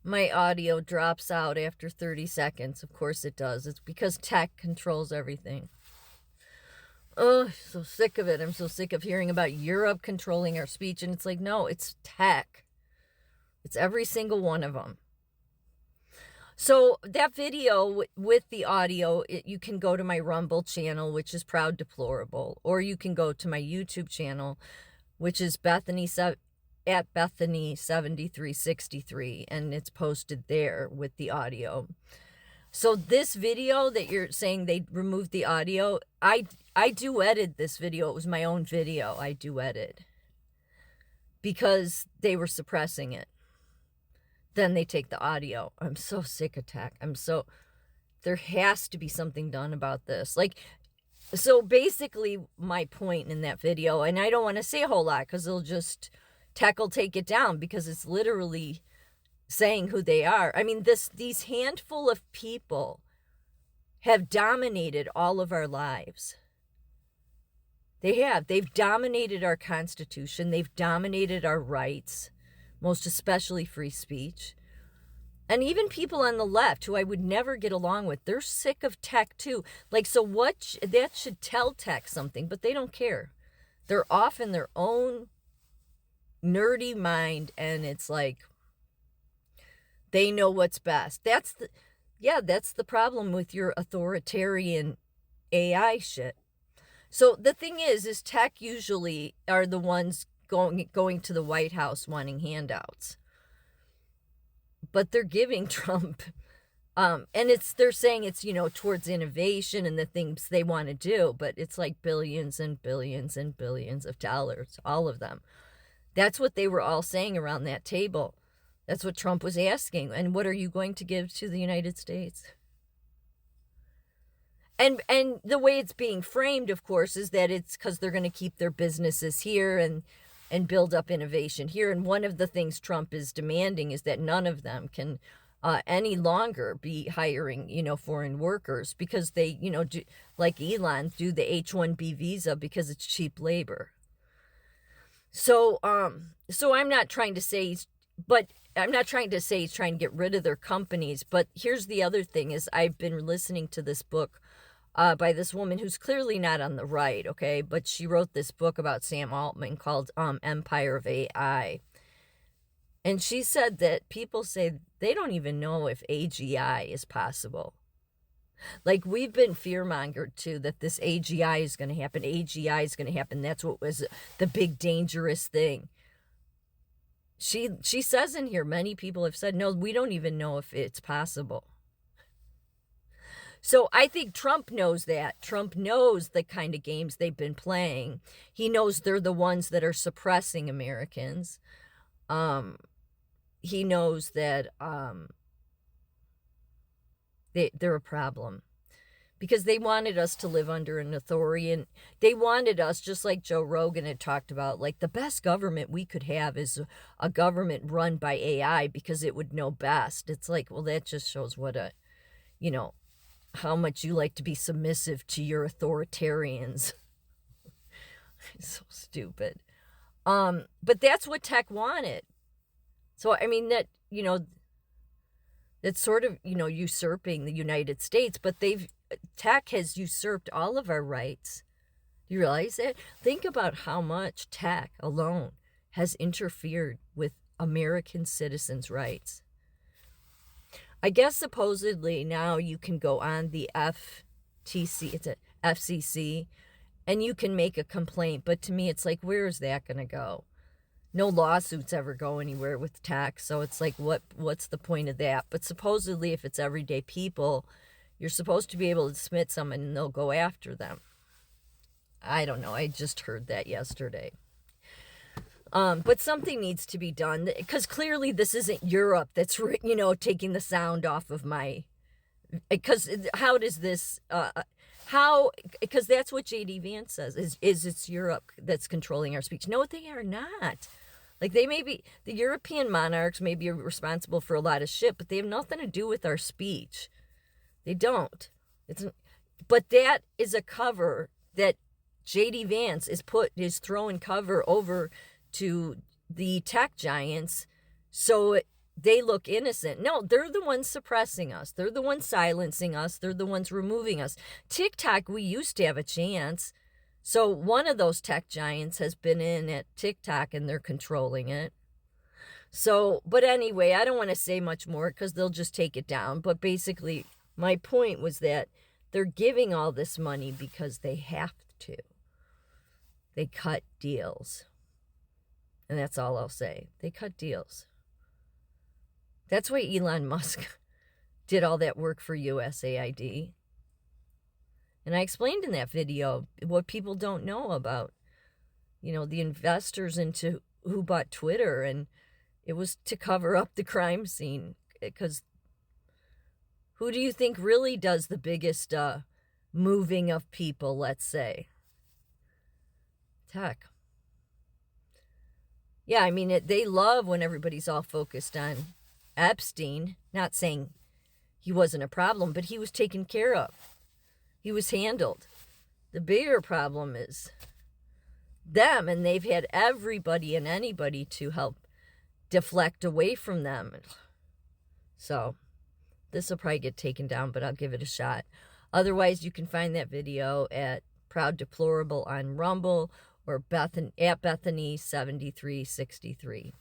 My audio drops out after 30 seconds. Of course it does. It's because tech controls everything. Oh, so sick of it. I'm so sick of hearing about Europe controlling our speech. And it's like, no, it's tech. It's every single one of them. So that video with the audio, you can go to my Rumble channel, which is Proud Deplorable, or you can go to my YouTube channel, which is at Bethany7363, and it's posted there with the audio. So this video that you're saying they removed the audio, I duetted this video. It was my own video. I duetted because they were suppressing it. Then they take the audio. I'm so sick of tech. There has to be something done about this. So basically my point in that video, and I don't want to say a whole lot because tech will take it down because it's literally saying who they are. I mean, these handful of people have dominated all of our lives. They have. They've dominated our Constitution. They've dominated our rights, most especially free speech. And even people on the left who I would never get along with, they're sick of tech too. That should tell tech something, but they don't care. They're off in their own nerdy mind, and it's like they know what's best. That's the problem with your authoritarian AI shit. So the thing is tech usually are the ones going to the White House wanting handouts. But they're giving Trump, and they're saying it's, towards innovation and the things they want to do, but it's like billions and billions and billions of dollars, all of them. That's what they were all saying around that table. That's what Trump was asking. And what are you going to give to the United States? And the way it's being framed, of course, is that it's because they're going to keep their businesses here and build up innovation here. And one of the things Trump is demanding is that none of them can any longer be hiring, foreign workers because they, like Elon, do the H-1B visa because it's cheap labor. So I'm not trying to say he's trying to get rid of their companies. But here's the other thing is I've been listening to this book by this woman who's clearly not on the right, okay? But she wrote this book about Sam Altman called Empire of AI. And she said that people say they don't even know if AGI is possible. Like, we've been fear-mongered, too, that this AGI is going to happen. AGI is going to happen. That's what was the big dangerous thing. She says in here, many people have said, no, we don't even know if it's possible. So I think Trump knows that. Trump knows the kind of games they've been playing. He knows they're the ones that are suppressing Americans. He knows that they're a problem because they wanted us to live under an authority, and they wanted us, just like Joe Rogan had talked about, like the best government we could have is a government run by AI because it would know best. It's like, well, that just shows what how much you like to be submissive to your authoritarians. It's so stupid. But that's what tech wanted. So, I mean, that's sort of, usurping the United States, but tech has usurped all of our rights. Do you realize that? Think about how much tech alone has interfered with American citizens' rights. I guess supposedly now you can go on the FCC, and you can make a complaint. But to me, it's like, where is that going to go? No lawsuits ever go anywhere with tech. So it's like, what's the point of that? But supposedly, if it's everyday people, you're supposed to be able to submit someone and they'll go after them. I don't know. I just heard that yesterday. But something needs to be done because clearly this isn't Europe that's, taking the sound off of because how does this, because that's what J.D. Vance says is it's Europe that's controlling our speech. No, they are not. Like, the European monarchs may be responsible for a lot of shit, but they have nothing to do with our speech. They don't. But that is a cover that J.D. Vance is throwing cover over to the tech giants so they look innocent. No, they're the ones suppressing us. They're the ones silencing us. They're the ones removing us. TikTok, we used to have a chance. So one of those tech giants has been in at TikTok and they're controlling it. So, but anyway, I don't want to say much more because they'll just take it down. But basically, my point was that they're giving all this money because they have to. They cut deals. And that's all I'll say. They cut deals. That's why Elon Musk did all that work for USAID. And I explained in that video what people don't know about, the investors into who bought Twitter. And it was to cover up the crime scene. Because who do you think really does the biggest moving of people, let's say? Tech. Yeah, I mean, they love when everybody's all focused on Epstein. Not saying he wasn't a problem, but he was taken care of. He was handled. The bigger problem is them, and they've had everybody and anybody to help deflect away from them. So this will probably get taken down, but I'll give it a shot. Otherwise, you can find that video at Proud Deplorable on Rumble or at Bethany 7363.